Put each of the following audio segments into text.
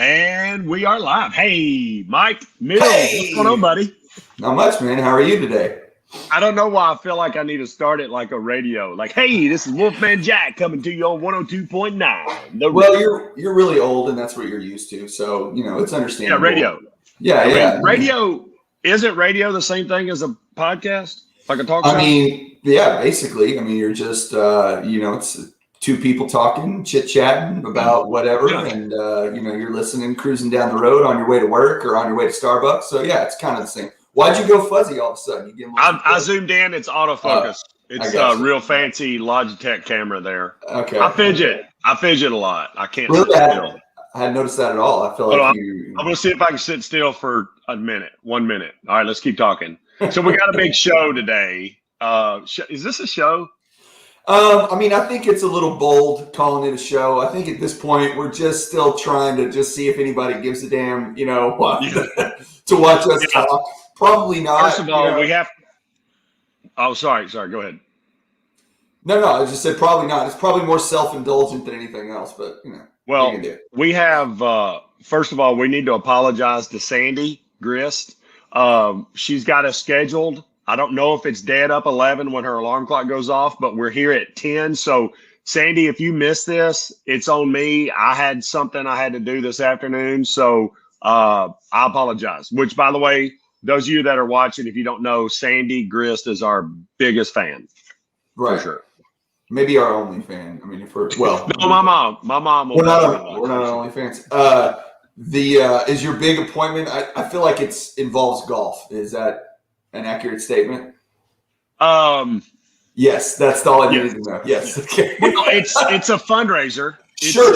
And we are live. Hey, Mike Mills, Hey! what's going on, buddy? Not much, man. How are you today? I don't know why I feel like I need to start it like a radio. Like, hey, this is Wolfman Jack coming to you on 102.9. Well, you're really old, and that's what you're used to. So, it's understandable. Yeah, radio. Yeah. Radio, isn't radio the same thing as a podcast? Like a talk show? Yeah, basically. You're just, it's two people talking, chit-chatting about whatever, and, you're listening, cruising down the road on your way to work or on your way to Starbucks. So, yeah, it's kind of the same. Why'd you go fuzzy all of a sudden? I zoomed in. It's autofocus. It's a real fancy Logitech camera there. Okay. I fidget a lot. I can't really? sit still. I hadn't noticed that at all. I feel like I'm going to see if I can sit still for 1 minute. All right, let's keep talking. So we got a big show today. Is this a show? I think it's a little bold calling it a show. I think at this point we're just still trying to just see if anybody gives a damn, to watch us talk. Probably not. First of all, we have. Oh, sorry. Go ahead. No. I just said probably not. It's probably more self-indulgent than anything else. But well, we have. First of all, we need to apologize to Sandy Grist. She's got us scheduled. I don't know if it's dead up 11 when her alarm clock goes off, but we're here at 10. So, Sandy, if you missed this, it's on me. I had something I had to do this afternoon, so I apologize. Which, by the way, those of you that are watching, if you don't know, Sandy Grist is our biggest fan. Right. For sure. Maybe our only fan. No, my mom. We're not only fans. Is your big appointment? I feel like it involves golf. Is that an accurate statement? Yes, that's all I needed to know. Yes. Okay. Well, it's a fundraiser. Sure.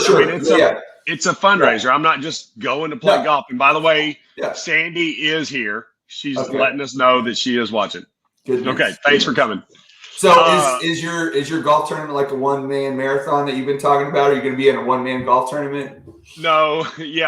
It's a fundraiser. I'm not just going to play golf. And by the way, Yeah. Sandy is here. She's letting us know that she is watching. Good news. Okay, thanks for coming. So is your golf tournament like a one-man marathon that you've been talking about? Are you going to be in a one-man golf tournament? No,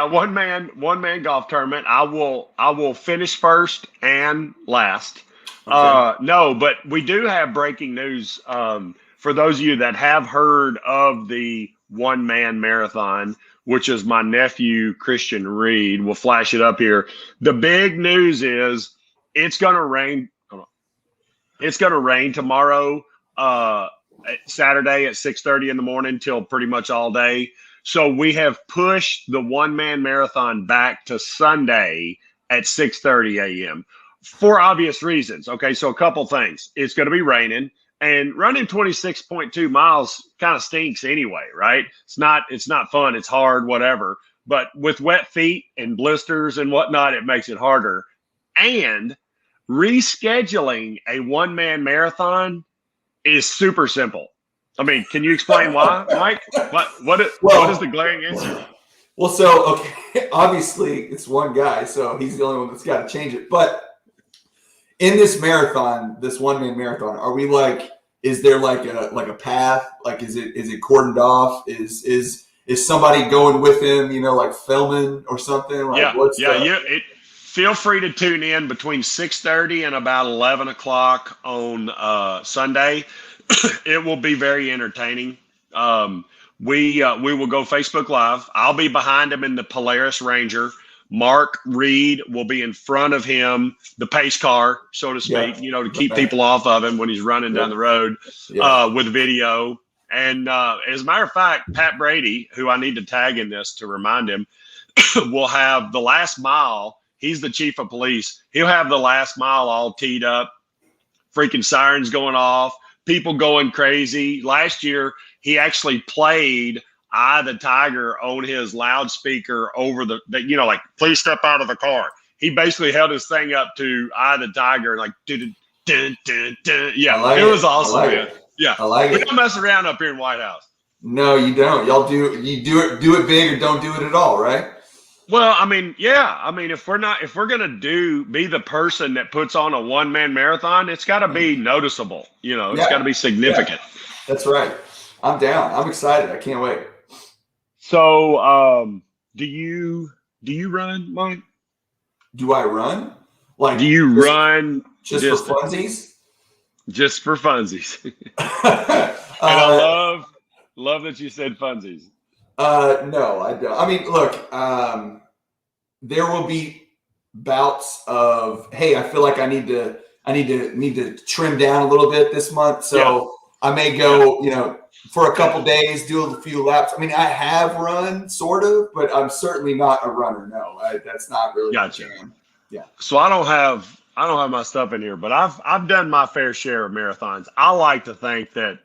one man golf tournament. I will finish first and last. Okay. No, but we do have breaking news. For those of you that have heard of the one-man marathon, which is my nephew, Christian Reed. We'll flash it up here. The big news is it's going to rain. It's going to rain tomorrow, Saturday at 6:30 in the morning till pretty much all day. So we have pushed the one-man marathon back to Sunday at 6:30 a.m. for obvious reasons. Okay, so a couple things. It's going to be raining. And running 26.2 miles kind of stinks anyway, right? It's not fun. It's hard, whatever. But with wet feet and blisters and whatnot, it makes it harder. And rescheduling a one-man marathon is super simple. Can you explain why, Mike? What is the glaring answer? Well, so, obviously it's one guy, so he's the only one that's got to change it. But in this marathon, this one-man marathon, are we is there like a path? Like, is it cordoned off? Is somebody going with him, like filming or something? Feel free to tune in between 6:30 and about 11 o'clock on Sunday. It will be very entertaining. We will go Facebook Live. I'll be behind him in the Polaris Ranger. Mark Reed will be in front of him, the pace car, so to speak, to keep people off of him when he's running down the road with video. And as a matter of fact, Pat Brady, who I need to tag in this to remind him, will have the last mile. He's the chief of police. He'll have the last mile all teed up, freaking sirens going off, people going crazy. Last year, he actually played "I the Tiger" on his loudspeaker over like, please step out of the car. He basically held his thing up to "I the Tiger" and Yeah, it was awesome. Yeah. I like it. We don't mess around up here in White House. No, you don't. Y'all do it big or don't do it at all, right? Well, if we're gonna be the person that puts on a one-man marathon, it's got to be noticeable. It's got to be significant. Yeah. That's right. I'm down. I'm excited. I can't wait. So, do you run, Mike? Do I run? Do you run just for funsies? Just for funsies. And I love that you said funsies. No, I don't. I mean, look, there will be bouts of, hey, I feel like I need to trim down a little bit this month, so I may go, for a couple days, do a few laps. I mean, I have run sort of, but I'm certainly not a runner. No, that's not really my jam. Yeah. So I don't have my stuff in here, but I've done my fair share of marathons. I like to think that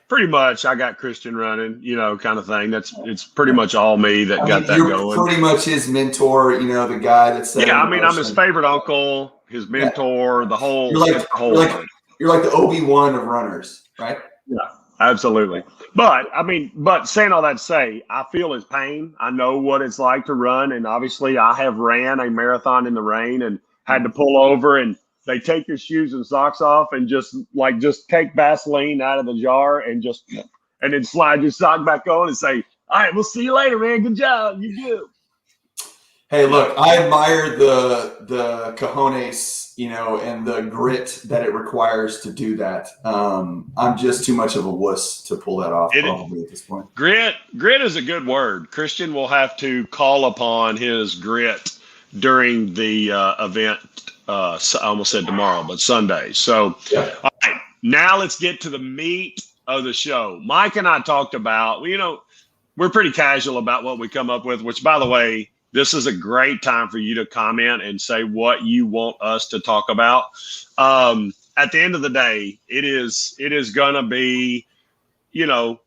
pretty much I got Christian running, kind of thing. It's pretty much all me that got that you're going. Pretty much his mentor, the guy that's I'm his favorite uncle, his mentor, the whole. You're like the Obi-Wan of runners, right? Yeah, absolutely. But saying all that to say, I feel his pain. I know what it's like to run, and obviously I have ran a marathon in the rain and had to pull over, and they take your shoes and socks off and just take Vaseline out of the jar and then slide your sock back on and say, "All right, we'll see you later, man. Good job. You good." Hey, look, I admire the cojones, and the grit that it requires to do that. I'm just too much of a wuss to pull that off probably at this point. Grit is a good word. Christian will have to call upon his grit during the event. I almost said tomorrow, but Sunday. So, All right, now let's get to the meat of the show. Mike and I talked about, we're pretty casual about what we come up with, which, by the way, this is a great time for you to comment and say what you want us to talk about. At the end of the day, it is going to be,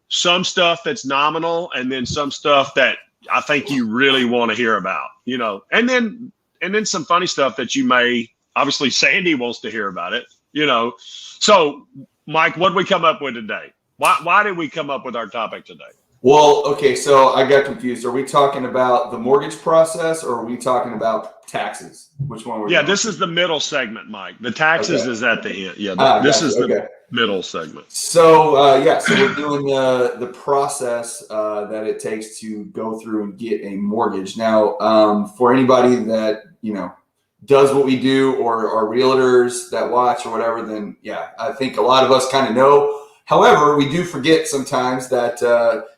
some stuff that's nominal and then some stuff that I think you really want to hear about, and then some funny stuff that you may, obviously Sandy wants to hear about it, So Mike, what did we come up with today? Why did we come up with our topic today? Well, okay, so I got confused. Are we talking about the mortgage process or are we talking about taxes? Which one? This is the middle segment, Mike. The taxes is at the end. Yeah, this is the middle segment. So, so we're doing the process that it takes to go through and get a mortgage. Now, for anybody that, does what we do or are realtors that watch or whatever, then, I think a lot of us kind of know. However, we do forget sometimes that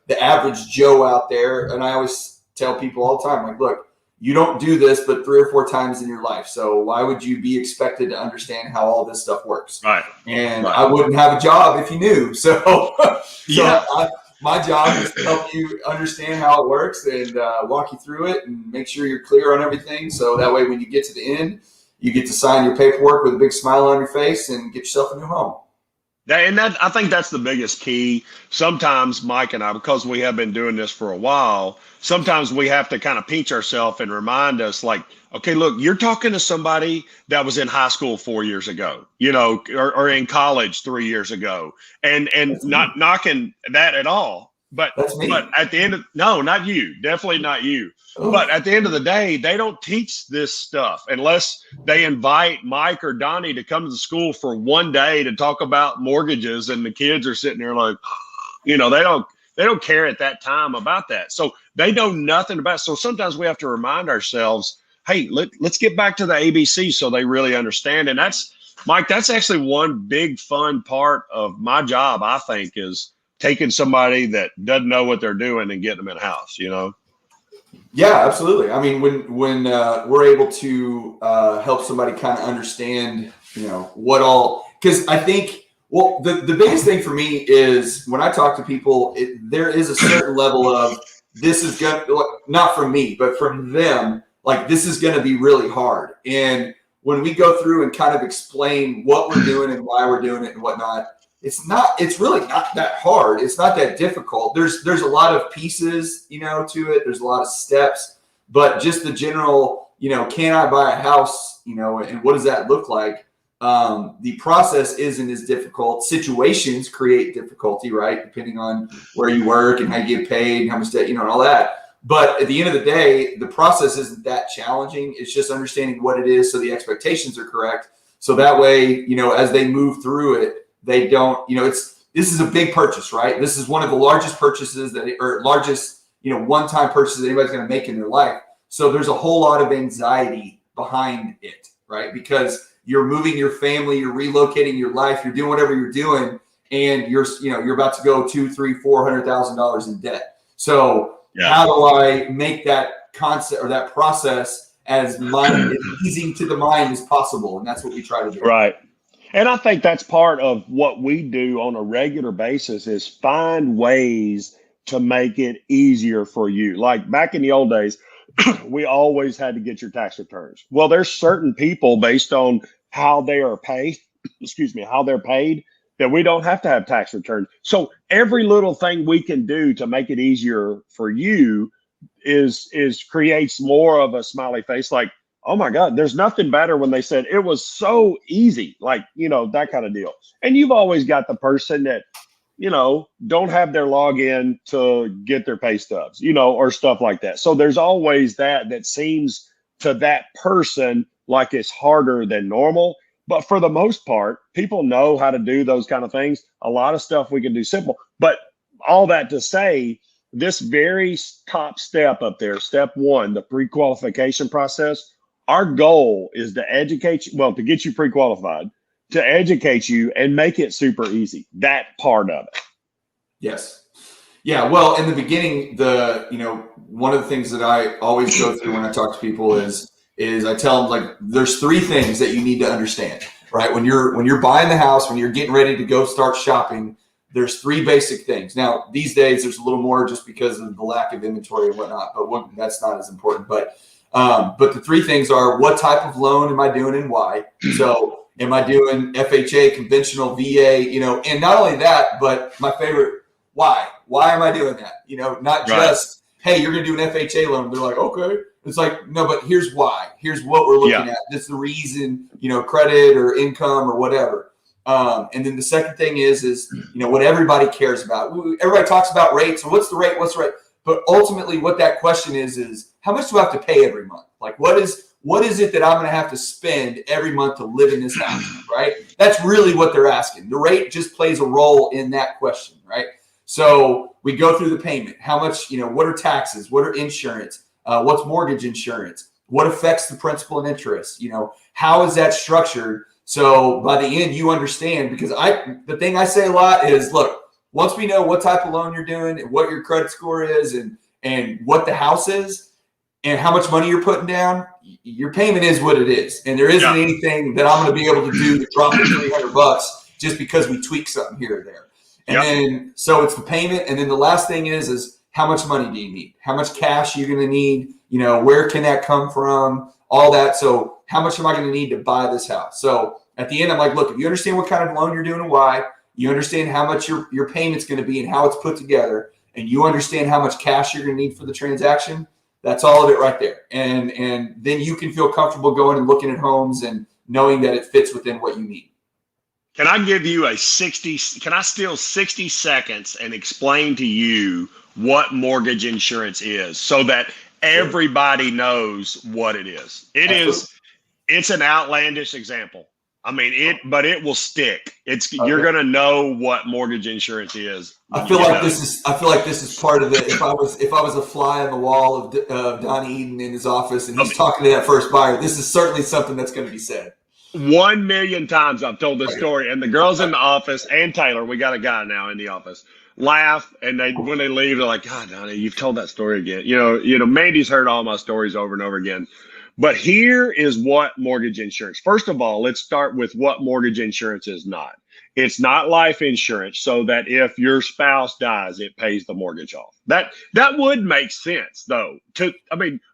the average Joe out there, and I always tell people all the time, like, look, you don't do this but 3 or 4 times in your life. So why would you be expected to understand how all this stuff works? Right. And I wouldn't have a job if you knew. My job is to help you understand how it works and walk you through it and make sure you're clear on everything. So that way, when you get to the end, you get to sign your paperwork with a big smile on your face and get yourself a new home. I think that's the biggest key. Sometimes Mike and I, because we have been doing this for a while, sometimes we have to kind of pinch ourselves and remind us, like, okay, look, you're talking to somebody that was in high school 4 years ago, or in college 3 years ago, and not knocking that at all. But at the end of not you, definitely not you. Oh. But at the end of the day, they don't teach this stuff unless they invite Mike or Donnie to come to the school for one day to talk about mortgages, and the kids are sitting there like, they don't care at that time about that. So they know nothing about it. So sometimes we have to remind ourselves, hey, let's get back to the ABC so they really understand. And that's actually one big fun part of my job, I think, is taking somebody that doesn't know what they're doing and getting them in a house, Yeah, absolutely. I mean, when we're able to help somebody kind of understand, what all, because I think, well, the biggest thing for me is when I talk to people, there is a certain level of this is going to, not from me, but from them, like this is going to be really hard. And when we go through and kind of explain what we're doing and why we're doing it and whatnot, it's really not that hard. It's not that difficult. There's a lot of pieces, to it. There's a lot of steps, but just the general, can I buy a house, and what does that look like? The process isn't as difficult. Situations create difficulty, right? Depending on where you work and how you get paid and how much debt, and all that. But at the end of the day, the process isn't that challenging. It's just understanding what it is so the expectations are correct. So that way, as they move through it, they don't, this is a big purchase, right? This is one of the largest purchases largest, one-time purchases anybody's going to make in their life. So there's a whole lot of anxiety behind it, right? Because you're moving your family, you're relocating your life, you're doing whatever you're doing, and you're about to go $200,000, $300,000, $400,000 in debt. So Yeah. how do I make that concept or that process as easy to the mind as possible? And that's what we try to do. Right. And I think that's part of what we do on a regular basis is find ways to make it easier for you. Like back in the old days, we always had to get your tax returns. Well, there's certain people based on how they are paid, excuse me, how they're paid, that we don't have to have tax returns. So every little thing we can do to make it easier for you is creates more of a smiley face. Like, oh my God, there's nothing better when they said it was so easy, like, that kind of deal. And you've always got the person that, don't have their login to get their pay stubs, or stuff like that. So there's always that seems to that person like it's harder than normal. But for the most part, people know how to do those kind of things. A lot of stuff we can do simple. But all that to say, this very top step up there, step one, the pre-qualification process, our goal is to educate you, well, to get you pre-qualified, to educate you and make it super easy. That part of it. Yes. Yeah. Well, in the beginning, one of the things that I always go through when I talk to people is I tell them, like, there's three things that you need to understand, right? When you're buying the house, when you're getting ready to go start shopping, there's three basic things. Now, these days, there's a little more just because of the lack of inventory and whatnot, but that's not as important. But the three things are, what type of loan am I doing and why? So am I doing FHA, conventional, VA, and not only that, but my favorite, why? Why am I doing that? Not just, hey, you're going to do an FHA loan. They're like, okay. It's like, no, but here's why. Here's what we're looking at. This is the reason, credit or income or whatever. And then the second thing is what everybody cares about. Everybody talks about rates. So what's the rate? What's the rate? But ultimately what that question is how much do I have to pay every month? Like, what is it that I'm going to have to spend every month to live in this house, right? That's really what they're asking. The rate just plays a role in that question, right? So we go through the payment. How much, what are taxes? What are insurance? What's mortgage insurance? What affects the principal and interest? How is that structured? So by the end, you understand, because the thing I say a lot is, look, once we know what type of loan you're doing and what your credit score is and what the house is and how much money you're putting down, your payment is what it is. And there isn't anything that I'm going to be able to do to drop it $300 just because we tweak something here or there. And then, so it's the payment. And then the last thing is how much money do you need? How much cash are you going to need? Where can that come from? All that. So how much am I going to need to buy this house? So at the end, I'm like, look, if you understand what kind of loan you're doing and why, you understand how much your payment's going to be and how it's put together, and you understand how much cash you're going to need for the transaction, that's all of it right there. And then you can feel comfortable going and looking at homes and knowing that it fits within what you need. Can I give you can I steal 60 seconds and explain to you what mortgage insurance is so that everybody knows what it is? It's an outlandish example. I mean, but it will stick. You're going to know what mortgage insurance is. I feel like this is part of the, if I was a fly on the wall of Don Eden in his office and he's talking to that first buyer, this is certainly something that's going to be said. 1 million times I've told this story, and the girls in the office and Taylor, we got a guy now in the office, laugh, and when they leave, they're like, God, Donnie, you've told that story again. Mandy's heard all my stories over and over again. But here is what mortgage insurance. First of all, let's start with what mortgage insurance is not. It's not life insurance, so that if your spouse dies, it pays the mortgage off. That would make sense, though.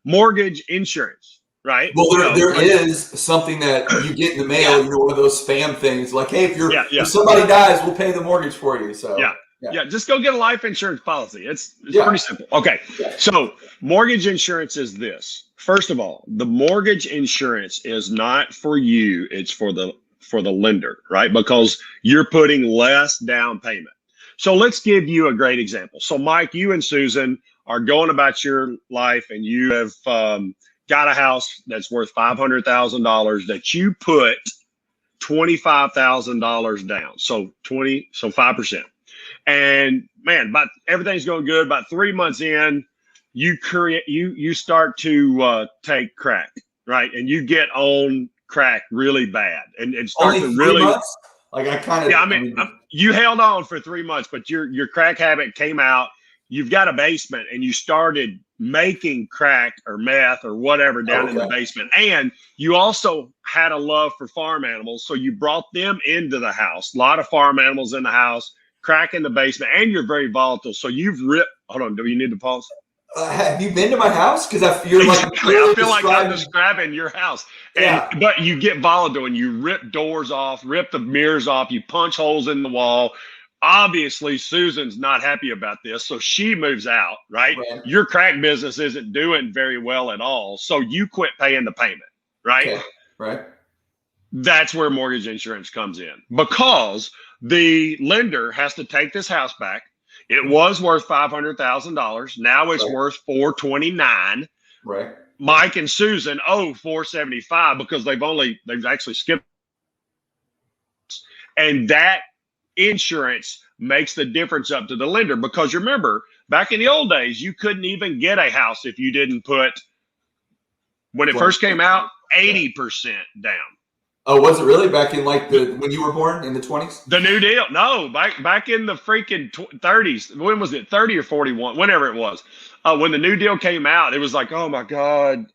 Mortgage insurance. Right. Well, there is something that you get in the mail, one of those spam things, like, hey, if somebody dies, we'll pay the mortgage for you. So just go get a life insurance policy. It's pretty simple. Okay. So mortgage insurance is this. First of all, the mortgage insurance is not for you, it's for the lender, right? Because you're putting less down payment. So let's give you a great example. So Mike, you and Susan are going about your life, and you have got a house that's worth $500,000 that you put $25,000 down. So 5%. And man, but everything's going good. About 3 months in, you start to take crack, right? And you get on crack really bad, and start only to really. 3 months? Like I kind of. Yeah, you held on for 3 months, but your crack habit came out. you've got a basement and you started making crack or meth or whatever down in the basement, and you also had a love for farm animals, so you brought them into the house. A lot of farm animals in the house, crack in the basement, and you're very volatile. So you've ripped. Hold on, do you need to pause? Have you been to my house? Because you're exactly. I feel like I'm describing your house. But you get volatile and you rip doors off, rip the mirrors off, you punch holes in the wall. Obviously, Susan's not happy about this, so she moves out, right? Your crack business isn't doing very well at all, so you quit paying the payment, right? Okay. Right. That's where mortgage insurance comes in, because the lender has to take this house back. It was worth $500,000. Now it's worth $429,000. Right. Mike and Susan owe $475,000 because they've actually skipped, and that insurance makes the difference up to the lender. Because remember, back in the old days, you couldn't even get a house if you didn't put, when it first came out, 80% down. Oh, was it really back in when you were born in the 20s? The New Deal? No, back in the freaking 30s. When was it? 30 or 41? Whenever it was. When the New Deal came out, it was like, oh my God,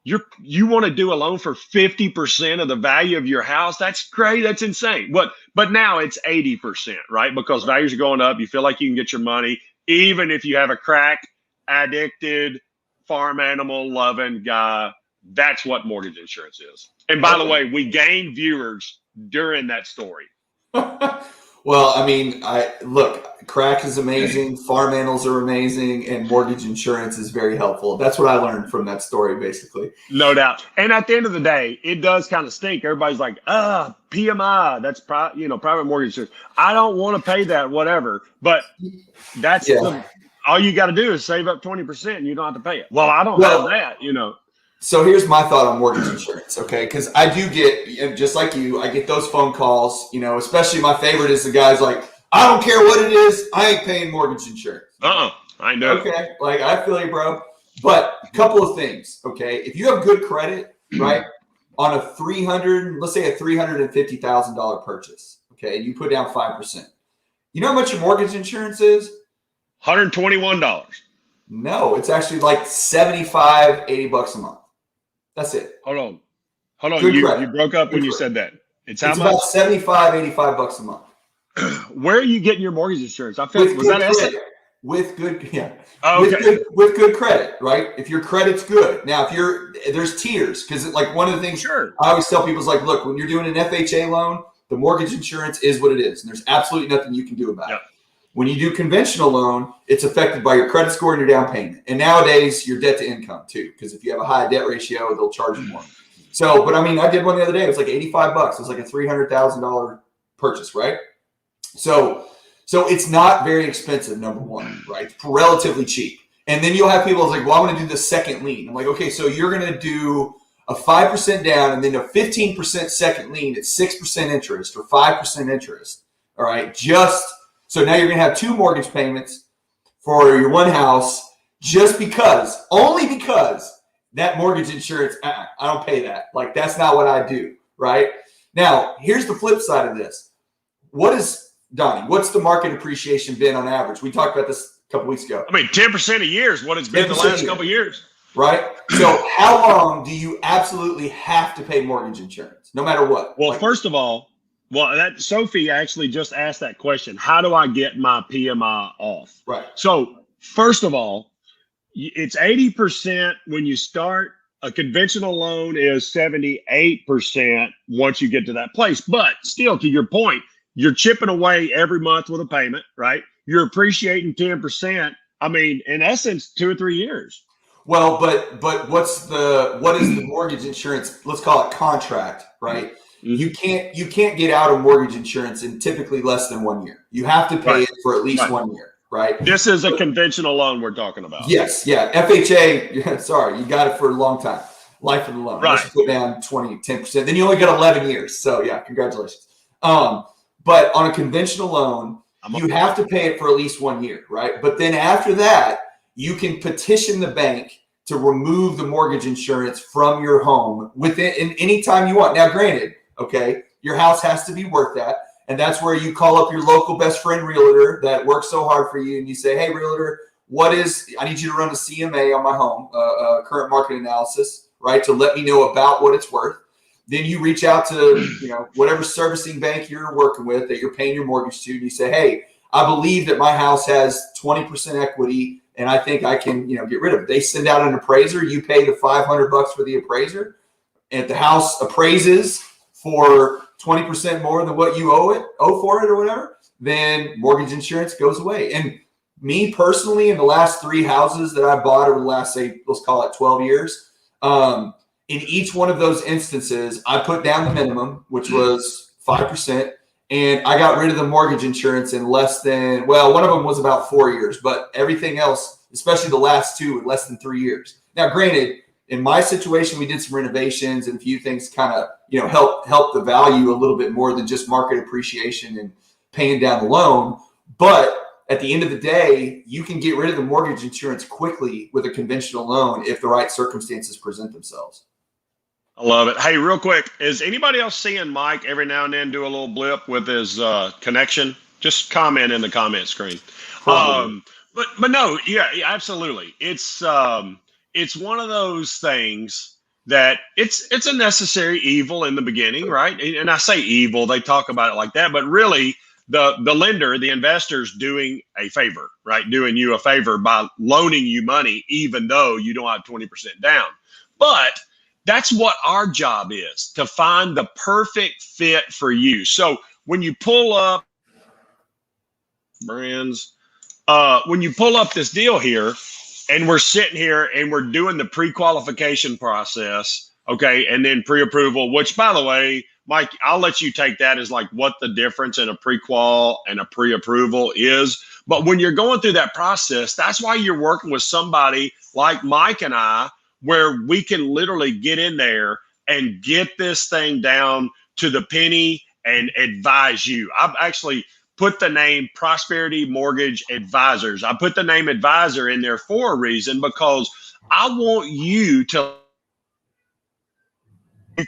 you want to do a loan for 50% of the value of your house? That's great. That's insane. But now it's 80%, right? Because values are going up. You feel like you can get your money, even if you have a crack addicted, farm animal loving guy. That's what mortgage insurance is. And by the way, we gained viewers during that story. Well, I mean, look, crack is amazing, farm animals are amazing, and mortgage insurance is very helpful. That's what I learned from that story, basically. No doubt. And at the end of the day, it does kind of stink. Everybody's like, PMI, that's private mortgage insurance. I don't want to pay that, whatever. But that's all you got to do is save up 20% and you don't have to pay it. Well, I don't have that, So here's my thought on mortgage insurance, okay? Because I do get, just like you, I get those phone calls, especially my favorite is the guys like, I don't care what it is, I ain't paying mortgage insurance. I know. Okay, I feel you, bro. But a couple of things, okay? If you have good credit, right, on let's say a $350,000 purchase, okay, and you put down 5%, you know how much your mortgage insurance is? $121. No, it's actually like $75, $80 a month. That's it. Hold on. You broke up when you said that. It's how much? About $75, $85 a month. Where are you getting your mortgage insurance? I feel was that Essex? With good, Oh, okay. With good credit, right? If your credit's good. Now, there's tiers, because one of the things I always tell people is like, look, when you're doing an FHA loan, the mortgage insurance is what it is, and there's absolutely nothing you can do about it. When you do conventional loan, it's affected by your credit score and your down payment. And nowadays, your debt to income too, because if you have a high debt ratio, they'll charge you more. So, but I mean, I did one the other day. It was like $85. It was like a $300,000 purchase, right? So it's not very expensive, number one, right? It's relatively cheap. And then you'll have people like, well, I want to do the second lien. I'm like, okay, so you're going to do a 5% down and then a 15% second lien at 6% interest or 5% interest. All right, so now you're going to have two mortgage payments for your one house only because that mortgage insurance, I don't pay that. That's not what I do, right? Now, here's the flip side of this. What's the market appreciation been on average? We talked about this a couple weeks ago. I mean, 10% a year is what it's been the last couple of years. Right? So how long do you absolutely have to pay mortgage insurance, no matter what? Well, first of all, Sophie actually just asked that question. How do I get my PMI off? Right. So first of all, it's 80% when you start. A conventional loan is 78% once you get to that place. But still, to your point, you're chipping away every month with a payment, right? You're appreciating 10%. I mean, in essence, 2 or 3 years. Well, but what is the mortgage insurance? Let's call it contract, right? You can't get out of mortgage insurance in typically less than 1 year. You have to pay it for at least 1 year, right? This is a conventional loan we're talking about. Yes, yeah. FHA, sorry, you got it for a long time. Life of the loan. Right. You put down 10%. Then you only got 11 years. So yeah, congratulations. But on a conventional loan, you have to pay it for at least 1 year, right? But then after that, you can petition the bank to remove the mortgage insurance from your home in any time you want. Now, granted, okay, your house has to be worth that. And that's where you call up your local best friend realtor that works so hard for you. And you say, hey, realtor, I need you to run a CMA on my home, current market analysis, right, to let me know about what it's worth. Then you reach out to, whatever servicing bank you're working with that you're paying your mortgage to, and you say, hey, I believe that my house has 20% equity and I think I can, get rid of it. They send out an appraiser. You pay the $500 for the appraiser. And if the house appraises for 20% more than what you owe for it or whatever, then mortgage insurance goes away. And me personally, in the last 3 houses that I bought over the last, say, let's call it 12 years, in each one of those instances, I put down the minimum, which was 5%, and I got rid of the mortgage insurance in less than, one of them was about 4 years, but everything else, especially the last 2, in less than 3 years. Now, granted, in my situation, we did some renovations and a few things kind of, help the value a little bit more than just market appreciation and paying down the loan. But at the end of the day, you can get rid of the mortgage insurance quickly with a conventional loan if the right circumstances present themselves. I love it. Hey, real quick, is anybody else seeing Mike every now and then do a little blip with his connection? Just comment in the comment screen. But no, yeah, absolutely. It's one of those things that it's a necessary evil in the beginning, right? And I say evil, they talk about it like that, but really the lender, the investor's doing a favor, right? Doing you a favor by loaning you money, even though you don't have 20% down. But that's what our job is, to find the perfect fit for you. So when you pull up when you pull up this deal here, and we're sitting here and we're doing the pre-qualification process, okay, and then pre-approval, which, by the way, Mike, I'll let you take that as like what the difference in a pre-qual and a pre-approval is. But when you're going through that process, that's why you're working with somebody like Mike and I, where we can literally get in there and get this thing down to the penny and advise you. I've actually put the name Prosperity Mortgage Advisors. I put the name advisor in there for a reason, because I want you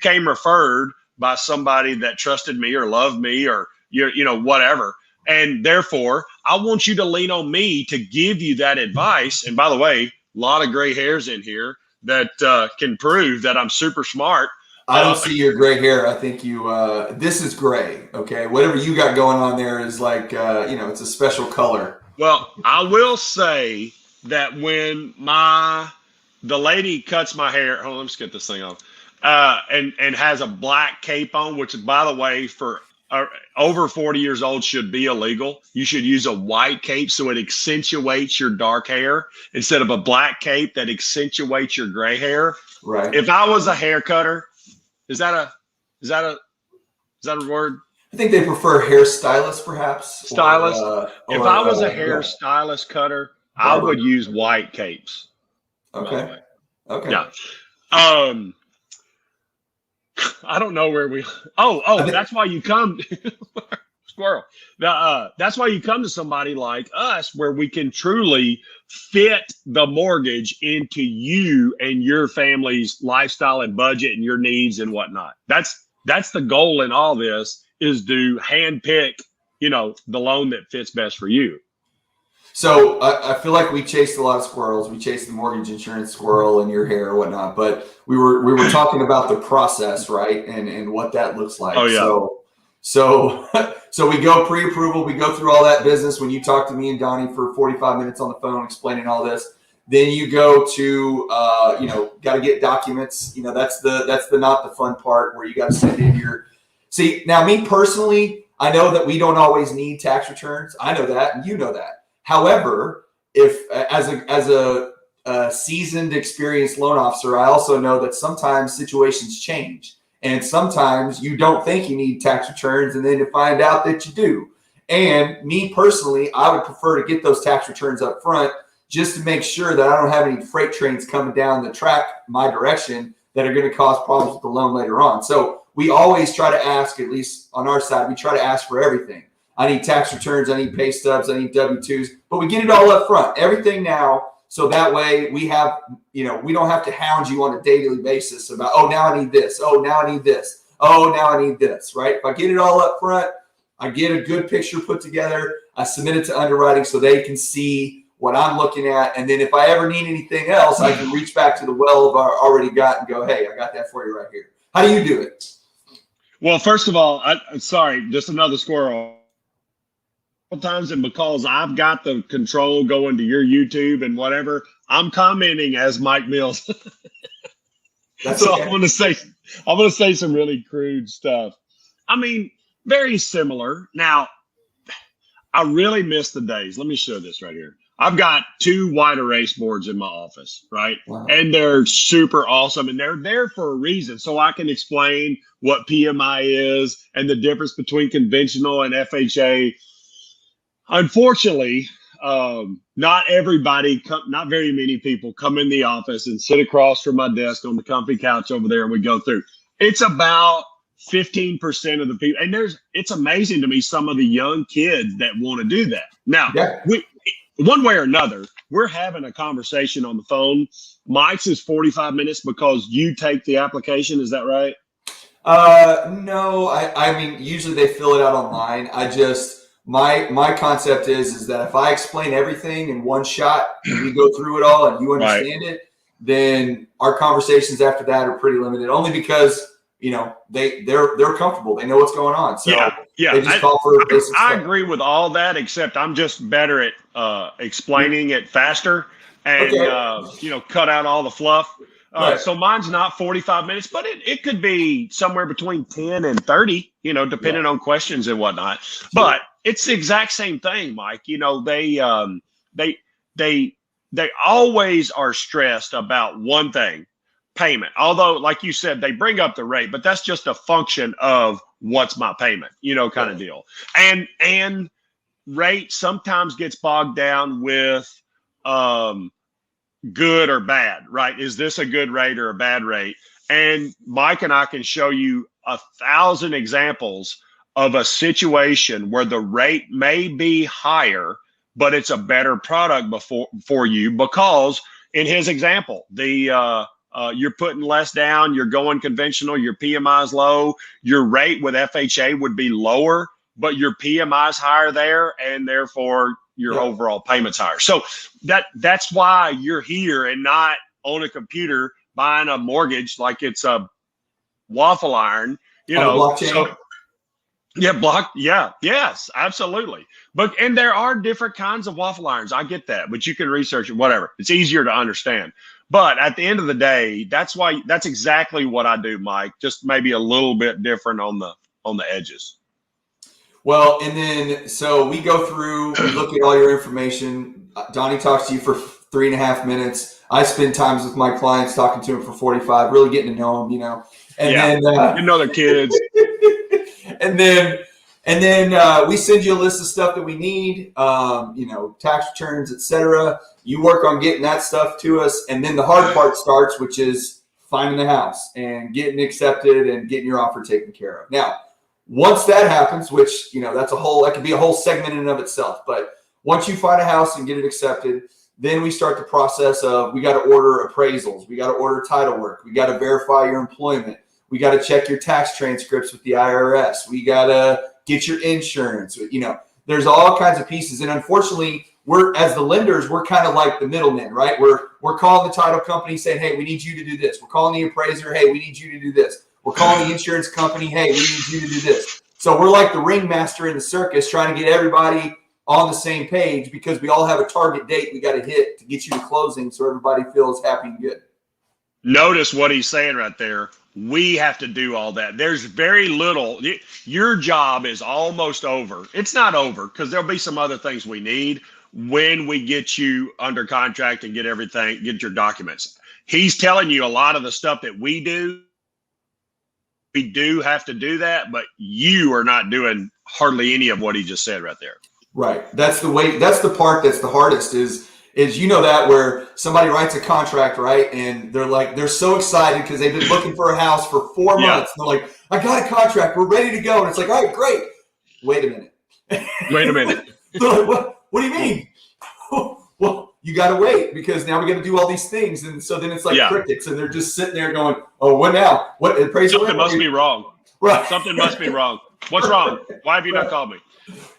came referred by somebody that trusted me or loved me or, whatever. And therefore, I want you to lean on me to give you that advice. And by the way, a lot of gray hairs in here that can prove that I'm super smart. I don't see your gray hair. I think this is gray. Okay. Whatever you got going on there is like, it's a special color. Well, I will say that when the lady cuts my hair, hold on, let's get this thing off, and has a black cape on, which, by the way, for over 40 years old should be illegal. You should use a white cape so it accentuates your dark hair instead of a black cape that accentuates your gray hair. Right. If I was a hair cutter, is that a word? I think they prefer hairstylist, perhaps. Stylist. If I was a hairstylist cutter, I would use white capes. Okay. Okay. Yeah. I don't know where that's why you come squirrel. That's why you come to somebody like us, where we can truly fit the mortgage into you and your family's lifestyle and budget and your needs and whatnot. That's the goal in all this, is to handpick, the loan that fits best for you. So I feel like we chased a lot of squirrels. We chased the mortgage insurance squirrel in your hair or whatnot, but we were talking about the process, right? And what that looks like. Oh, yeah. So we go pre-approval, we go through all that business when you talk to me and Donnie for 45 minutes on the phone explaining all this. Then you go to got to get documents. That's the not the fun part, where you got to send in see, now me personally, I know that we don't always need tax returns. I know that, and you know that. However, if as a seasoned, experienced loan officer, I also know that sometimes situations change, and sometimes you don't think you need tax returns, and then you find out that you do. And me personally, I would prefer to get those tax returns up front, just to make sure that I don't have any freight trains coming down the track my direction that are going to cause problems with the loan later on. So we always try to ask, at least on our side, we try to ask for everything. I need tax returns, I need pay stubs, I need W-2s, but we get it all up front, everything now. So that way we have, we don't have to hound you on a daily basis about, oh, now I need this. Oh, now I need this. Oh, now I need this, right? If I get it all up front, I get a good picture put together. I submit it to underwriting so they can see what I'm looking at. And then if I ever need anything else, I can reach back to the well of our already got and go, hey, I got that for you right here. How do you do it? Well, first of all, sorry, just another squirrel. Times, and because I've got the control going to your YouTube and whatever, I'm commenting as Mike Mills. That's So okay. I'm gonna say some really crude stuff. I mean, very similar. Now, I really miss the days. Let me show this right here. I've got 2 wide erase boards in my office, right? Wow. And they're super awesome, and they're there for a reason. So I can explain what PMI is and the difference between conventional and FHA. Unfortunately, not very many people come in the office and sit across from my desk on the comfy couch over there, and we go through. It's about 15% of the people, and it's amazing to me, some of the young kids that want to do that. Now, one way or another, we're having a conversation on the phone. Mike's is 45 minutes because you take the application. Is that right? No, I mean, usually they fill it out online. My concept is that if I explain everything in one shot and we go through it all and you understand it, then our conversations after that are pretty limited, only because, you know, they're comfortable. They know what's going on. So they just call for basic I stuff. agree with all that, except I'm just better at explaining it faster and, you know, cut out all the fluff. Right. So mine's not 45 minutes, but it could be somewhere between 10 and 30, you know, depending on questions and whatnot. Sure. But it's the exact same thing, Mike. You know, they always are stressed about one thing, payment. Although, like you said, they bring up the rate, but that's just a function of what's my payment, you know, kind of deal. And rate sometimes gets bogged down with good or bad, right? Is this a good rate or a bad rate? And Mike and I can show you 1,000 examples of a situation where the rate may be higher, but it's a better product for you, because in his example, you're putting less down, you're going conventional, your PMI is low, your rate with FHA would be lower, but your PMI is higher there, and therefore your overall payment's higher. So that's why you're here and not on a computer buying a mortgage like it's a waffle iron, you know. Blockchain. So, yes, absolutely. And there are different kinds of waffle irons. I get that, but you can research it, whatever. It's easier to understand. But at the end of the day, that's exactly what I do, Mike. Just maybe a little bit different on the edges. Well, and then so we go through, we look at all your information. Donnie talks to you for 3.5 minutes. I spend times with my clients talking to them for 45, really getting to know them, you know. And then you know their kids. and then we send you a list of stuff that we need, you know, tax returns, etc. You work on getting that stuff to us, and then the hard part starts, which is finding the house and getting accepted and getting your offer taken care of. Now, once that happens, which, you know, that could be a whole segment in and of itself. But once you find a house and get it accepted, then we start the process of, we got to order appraisals. We got to order title work. We got to verify your employment. We got to check your tax transcripts with the IRS. We got to get your insurance. You know, there's all kinds of pieces. And unfortunately, as the lenders, we're kind of like the middlemen, right? We're calling the title company saying, hey, we need you to do this. We're calling the appraiser, hey, we need you to do this. We're calling the insurance company, hey, we need you to do this. So we're like the ringmaster in the circus, trying to get everybody on the same page, because we all have a target date we got to hit to get you to closing, so everybody feels happy and good. Notice what he's saying right there. We have to do all that. There's very little. Your job is almost over. It's not over, because there'll be some other things we need when we get you under contract and get your documents. He's telling you a lot of the stuff that we do. We do have to do that, but you are not doing hardly any of what he just said right there. Right. That's the part that's the hardest is you know that, where somebody writes a contract, right? And they're so excited because they've been looking for a house for 4 months. And they're like, I got a contract. We're ready to go. And it's like, all right, great. Wait a minute. They're like, what do you mean? Well, you got to wait, because now we got to do all these things. And so then it's like crickets, and they're just sitting there going, oh, what now? What? Something must be wrong. Right. Something must be wrong. What's wrong? Why have you not called me?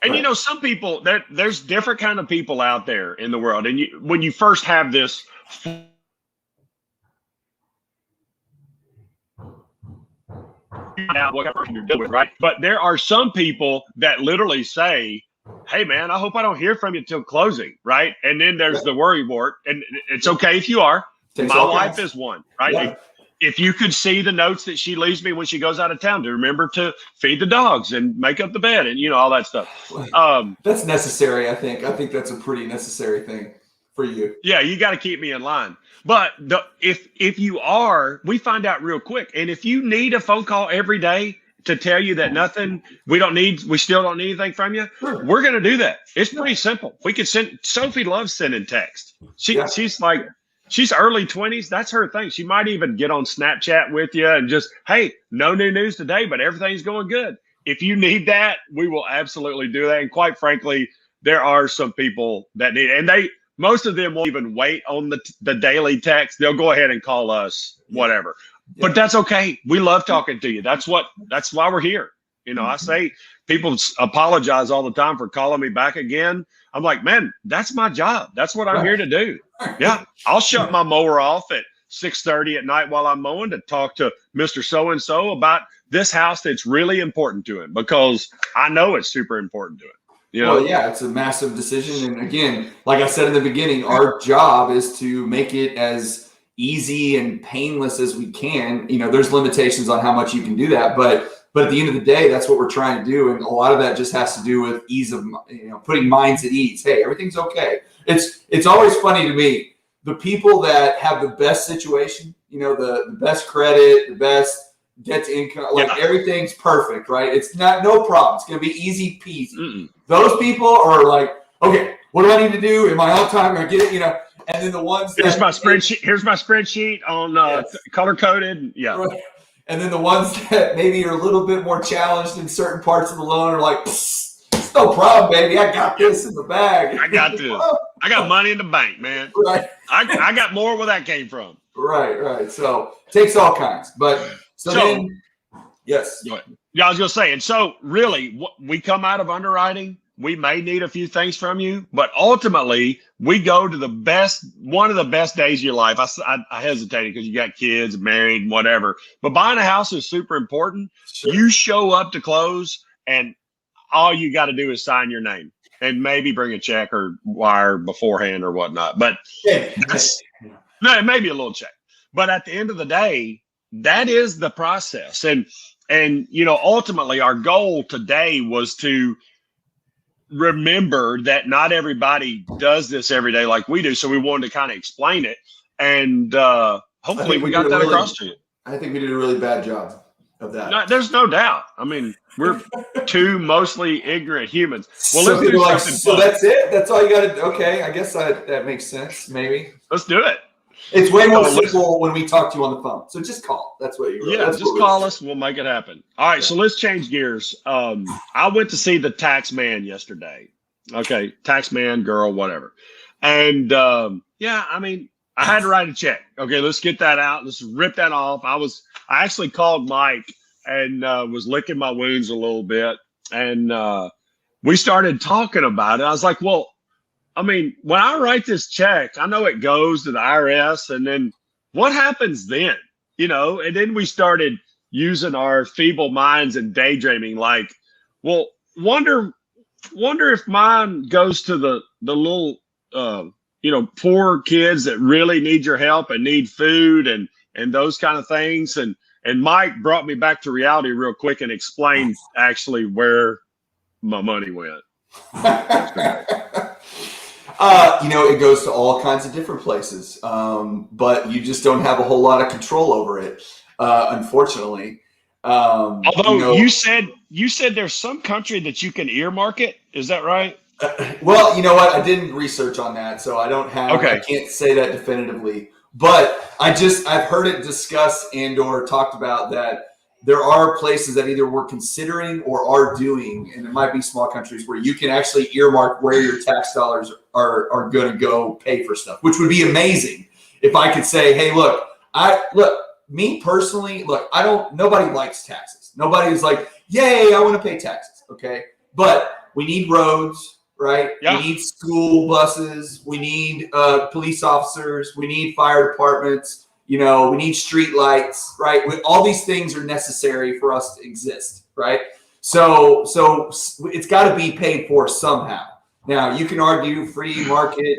And you know, some people there's different kind of people out there in the world. And when you first have this what person you're dealing with, right? But there are some people that literally say, "Hey, man, I hope I don't hear from you till closing," right? And then there's the worry wart, and it's okay if you are. My wife is one, right? Yeah. If you could see the notes that she leaves me when she goes out of town to remember to feed the dogs and make up the bed and all that stuff. That's necessary. I think that's a pretty necessary thing for you. Yeah, you got to keep me in line. But if you are, we find out real quick. And if you need a phone call every day to tell you that we still don't need anything from you, Sure. we're going to do that. It's pretty simple. We could send. Sophie loves sending text. She's like, she's early 20s. That's her thing. She might even get on Snapchat with you and just, hey, no new news today, but everything's going good. If you need that, we will absolutely do that. And quite frankly, there are some people that need, and most of them won't even wait on the daily text. They'll go ahead and call us, whatever. Yeah. But that's okay. We love talking to you. That's why we're here. I say people apologize all the time for calling me back again. I'm like, man, that's my job. That's what I'm here to do. Yeah. I'll shut my mower off at 6:30 at night while I'm mowing to talk to Mr. So-and-so about this house that's really important to him, because I know it's super important to him. Well, yeah, it's a massive decision. And again, like I said in the beginning, our job is to make it as easy and painless as we can. There's limitations on how much you can do that, but at the end of the day, that's what we're trying to do. And a lot of that just has to do with ease of, putting minds at ease. Hey, everything's okay. It's always funny to me, the people that have the best situation, the best credit, the best debt to income, everything's perfect, right? It's no problem. It's going to be easy peasy. Those people are like, okay, what do I need to do? Am I on time? Am I get it? And then the ones that here's my spreadsheet on color coded. Yeah. Right. And then the ones that maybe are a little bit more challenged in certain parts of the loan are like, it's no problem, baby. I got this in the bag. I got this. I got money in the bank, man. Right. I got more where that came from. Right. So it takes all kinds. But so then, yes. Go ahead. Yeah, I was going to say, and so really, we come out of underwriting. We may need a few things from you, but ultimately, we go to one of the best days of your life. I hesitated because you got kids, married, whatever. But buying a house is super important. Sure. You show up to close, and all you got to do is sign your name and maybe bring a check or wire beforehand or whatnot. But no, maybe a little check. But at the end of the day, that is the process. And ultimately, our goal today was to remember that not everybody does this every day like we do. So we wanted to kind of explain it. And hopefully we got that across to you. I think we did a really bad job of that. No, there's no doubt. I mean, we're two mostly ignorant humans. Well, so let's do something so fun. That's it? That's all you got to do? Okay, I guess that makes sense, maybe. Let's do it. It's way more simple when we talk to you on the phone. So just call. That's what you're. Yeah, just call us. We'll make it happen. All right, so let's change gears. I went to see the tax man yesterday. Okay, tax man, girl, whatever. And I mean, I had to write a check. Okay, let's get that out. Let's rip that off. I actually called Mike and was licking my wounds a little bit. And we started talking about it. I was like, well, I mean, when I write this check, I know it goes to the IRS, and then what happens then? And then we started using our feeble minds and daydreaming, like, well, wonder if mine goes to the little, poor kids that really need your help and need food and those kind of things. And Mike brought me back to reality real quick and explained actually where my money went. It goes to all kinds of different places, but you just don't have a whole lot of control over it, unfortunately. Although you said there's some country that you can earmark it. Is that right? Well, you know what? I didn't research on that, so I don't have. Okay. I can't say that definitively. But I've heard it discussed and/or talked about that there are places that either we're considering or are doing, and it might be small countries where you can actually earmark where your tax dollars are going to go pay for stuff, which would be amazing if I could say, hey, me personally, nobody likes taxes. Nobody's like, yay, I want to pay taxes. Okay. But We need roads, right? Yeah. We need school buses. We need police officers. We need fire departments. You know, we need street lights, right? All these things are necessary for us to exist, right? So it's got to be paid for somehow. Now, you can argue free market,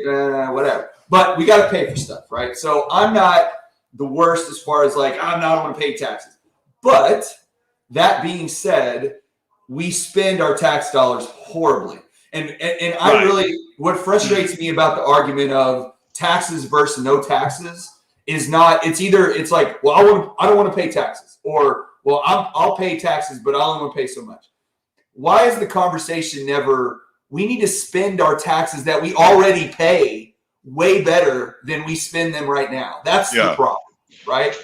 whatever, but we got to pay for stuff, right? So I'm not the worst as far as like, I'm not going to pay taxes. But that being said, we spend our tax dollars horribly. And I really, what frustrates me about the argument of taxes versus no taxes is not, it's like, well, I don't want to pay taxes, or, well, I'll pay taxes, but I only want to pay so much. Why is the conversation never, we need to spend our taxes that we already pay way better than we spend them right now? That's the problem, right?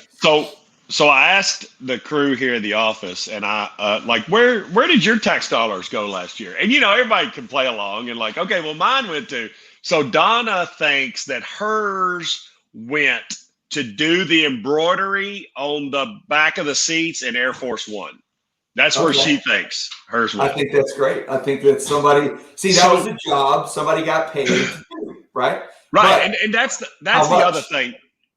So I asked the crew here in the office, and I like, where did your tax dollars go last year? And, you know, everybody can play along and like, okay, well, mine went to. So Donna thinks that hers went to do the embroidery on the back of the seats in Air Force One. That's where she thinks hers went. I think that's great. I think that somebody, that was a job. Somebody got paid to do, right? Right. And that's the other thing.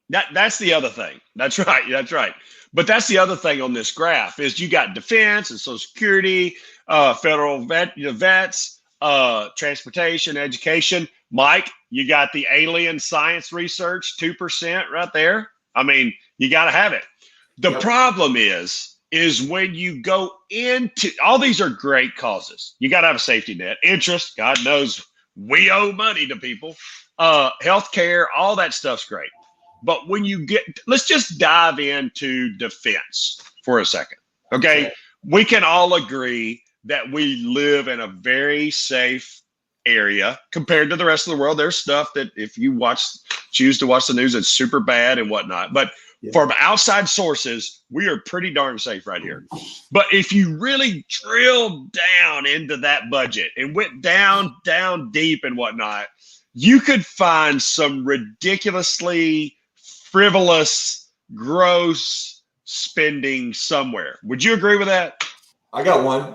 That's the other thing. That's right. That's right. But that's the other thing on this graph is you got defense and Social Security, federal vets, transportation, education. Mike, you got the alien science research, 2% right there. I mean, you got to have it. The problem is when you go into all these are great causes. You got to have a safety net, interest. God knows we owe money to people. Healthcare, all that stuff's great. But when you let's just dive into defense for a second. Okay. We can all agree that we live in a very safe area compared to the rest of the world. There's stuff that if you choose to watch the news, it's super bad and whatnot. But from outside sources, we are pretty darn safe right here. But if you really drill down into that budget and went down deep and whatnot, you could find some ridiculously frivolous, gross spending somewhere. Would you agree with that? I got one.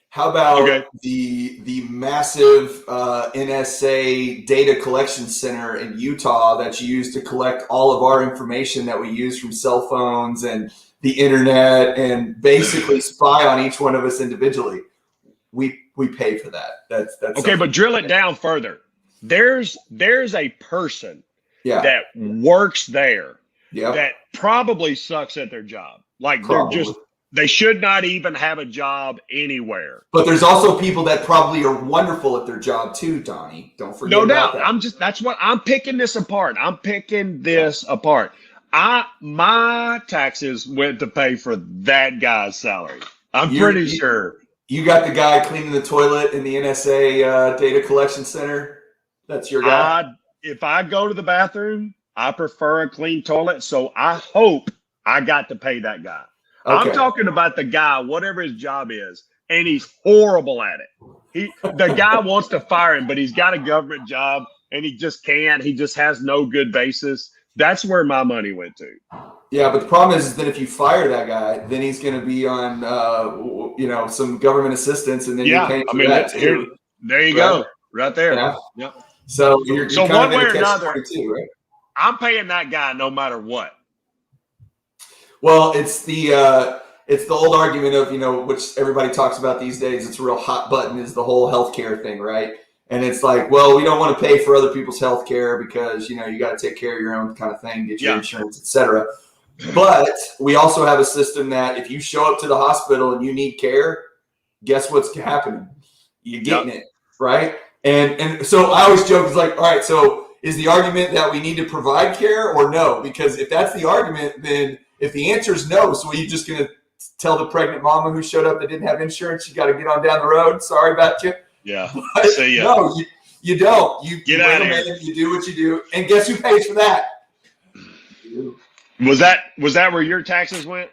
How about the massive NSA data collection center in Utah that's used to collect all of our information that we use from cell phones and the internet and basically spy on each one of us individually? We pay for that. That's okay, but drill it down further. There's a person that works there that probably sucks at their job. Like they should not even have a job anywhere. But there's also people that probably are wonderful at their job too, Donnie. Don't forget about that. That's what I'm picking this apart. My taxes went to pay for that guy's salary. I'm pretty sure. You got the guy cleaning the toilet in the NSA data collection center? That's your guy? If I go to the bathroom, I prefer a clean toilet. So I hope I got to pay that guy. Okay. I'm talking about the guy, whatever his job is, and he's horrible at it. The guy wants to fire him, but he's got a government job and he just can't. He just has no good basis. That's where my money went to. Yeah, but the problem is that if you fire that guy, then he's going to be on, some government assistance, and then you pay for that too. There you go, right there. Yeah. Yep. So you're one way or another, too, right? I'm paying that guy no matter what. Well, it's the old argument of, which everybody talks about these days. It's a real hot button is the whole healthcare thing, right? And it's like, well, we don't want to pay for other people's healthcare because, you got to take care of your own kind of thing, get your insurance, et cetera. But we also have a system that if you show up to the hospital and you need care, guess what's happening? You're getting it, right? And so I always joke, it's like, all right, so is the argument that we need to provide care or no? Because if that's the argument, then if the answer is no, so are you just going to tell the pregnant mama who showed up that didn't have insurance, you got to get on down the road? Sorry about you. Yeah. No, you don't. You get out of here. You do what you do. And guess who pays for that? Was that where your taxes went?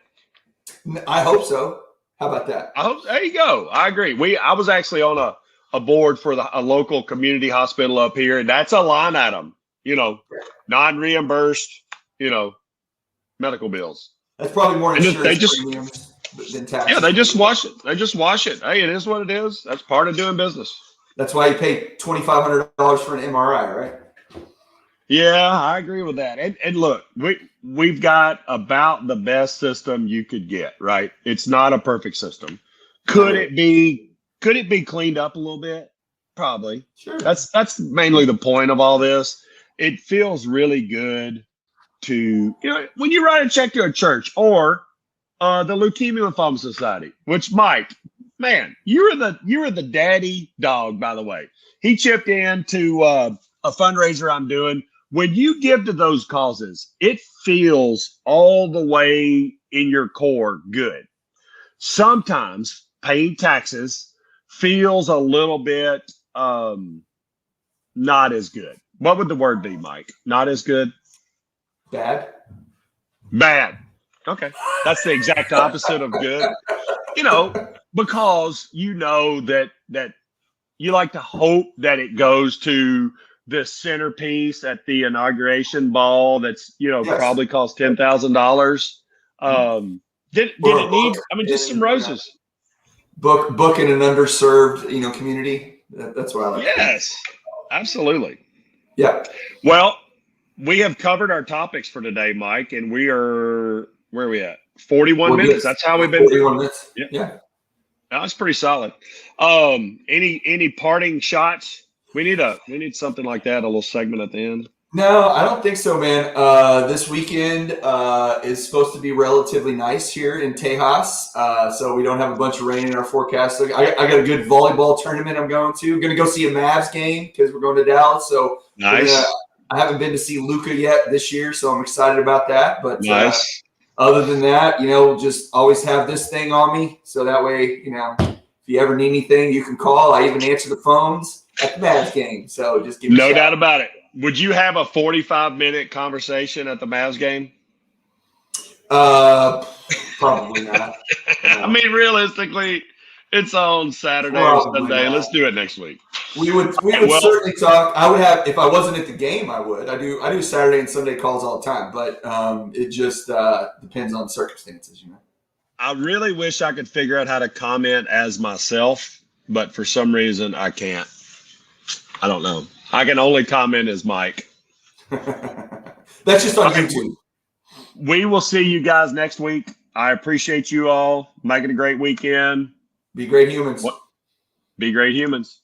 I hope so. How about that? There you go. I agree. I was actually on a board for a local community hospital up here, and that's a line item, non-reimbursed, medical bills. That's probably more insurance premiums. than taxes. Yeah, they just wash it. They just wash it. Hey, it is what it is. That's part of doing business. That's why you pay $2,500 for an MRI, right? Yeah, I agree with that. And look, we've got about the best system you could get, right? It's not a perfect system. Could it be cleaned up a little bit? Probably. Sure. That's mainly the point of all this. It feels really good to, when you write a check to a church or the Leukemia Lymphoma Society, which Mike, man, you were the daddy dog, by the way. He chipped in to a fundraiser I'm doing. When you give to those causes, it feels all the way in your core good. Sometimes paying taxes feels a little bit not as good. What would the word be, Mike? Not as good? Bad. Okay. That's the exact opposite of good. Because that you like to hope that it goes to the centerpiece at the inauguration ball that's, Yes. probably cost $10,000. Did it need, just some roses. Book in an underserved, community. That's what I like. Yes, absolutely. Yeah. Well, we have covered our topics for today, Mike, and we are, where are we at? 41 minutes. That's how we've been. 41 minutes. Yeah. That's pretty solid. Any parting shots? We need something like that, a little segment at the end. No, I don't think so, man. This weekend is supposed to be relatively nice here in Tejas, so we don't have a bunch of rain in our forecast. So I got a good volleyball tournament I'm going to. I'm going to go see a Mavs game because we're going to Dallas. So nice. I haven't been to see Luka yet this year, so I'm excited about that. But nice. Other than that, just always have this thing on me, so that way, if you ever need anything, you can call. I even answer the phones at the Mavs game. So just give me a shout. No doubt about it. Would you have a 45-minute conversation at the Mavs game? Probably not. No. Realistically, it's on Saturday or Sunday. Not. Let's do it next week. We would certainly talk. I would have, if I wasn't at the game, I would. I do Saturday and Sunday calls all the time, but it just depends on circumstances, I really wish I could figure out how to comment as myself, but for some reason I can't. I don't know. I can only comment as Mike. That's just on YouTube. We will see you guys next week. I appreciate you all. Make it a great weekend. Be great humans. Be great humans.